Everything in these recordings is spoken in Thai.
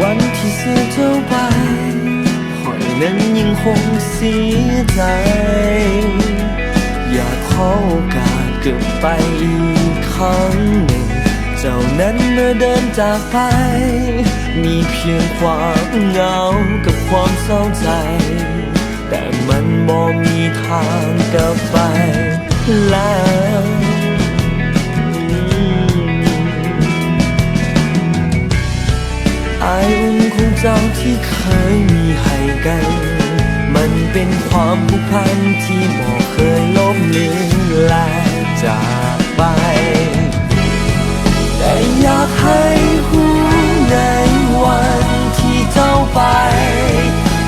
วันที่เสียเจ้าไปหอยนั้นยังคงเสียใจอยากขอโอกาสกลับไปอีกครั้งหนึ่งเจ้านั้นเมื่อเดินจากไปมีเพียงความเหงากับความเศร้าใจแต่มันบ่มีทางกลับไปแล้วอายอุ่นของเจ้าที่เคยมีให้กันมันเป็นความผูกพันที่บ่เคยล้มเลือนและจากไปแต่อยากให้รู้ในวันที่เจ้าไป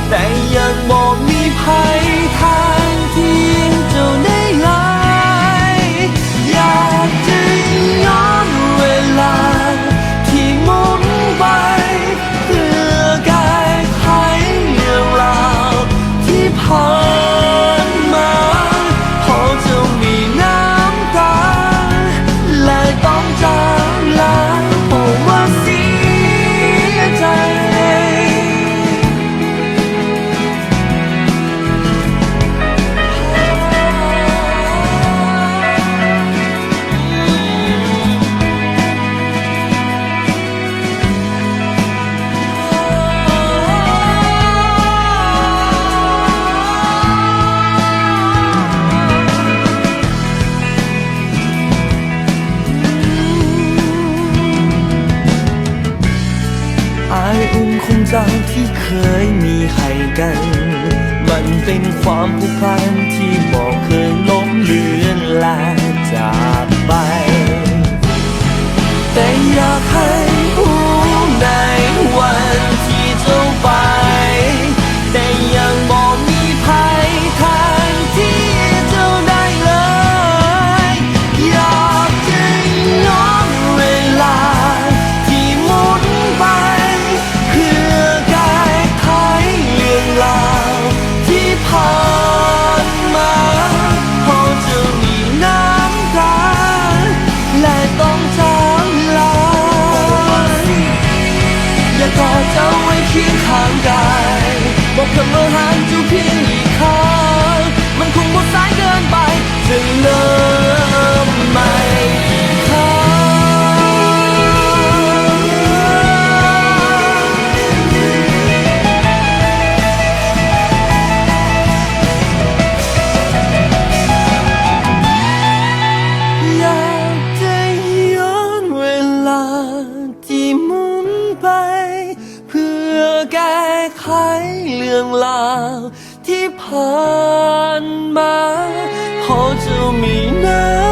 แต่ยังบ่มีภัยทางที่เจ้าได้ไล่อยากจะย้อนเวลาที่หมุนไปเพื่อแก้ไขเรื่องราวที่ผ่านมาพอเจ้ามีน้ำตาและต้องจากลาเพราะว่าเสียใจอายอุ่นของเจ้าที่เคยมีให้กันมันเป็นความผูกพันที่บ่เคยล้มเลือนและจากไปแต่อยากให้รู้ในวันที่เจ้าไปแต่ยังบ่มีภัยทางที่เจ้าได้เลยอยากจะย้อนเวลาที่หมุนไปเพื่อแก้ไขเรื่องราวที่ผ่านมาพอจะมีน้ำตาและต้องจากลาอยากกอดเจ้าไว้เคียงข้างกายบอกคำว่าหากเจ้าเพียงอีกครั้งมันคงหมดสายเกินไปจะเริ่มใหม่อีกครั้งอยากจะย้อนเวลาที่หมุนไปเพื่อแก้ไขเรื่องราวที่ผ่านมาพอจะมีน้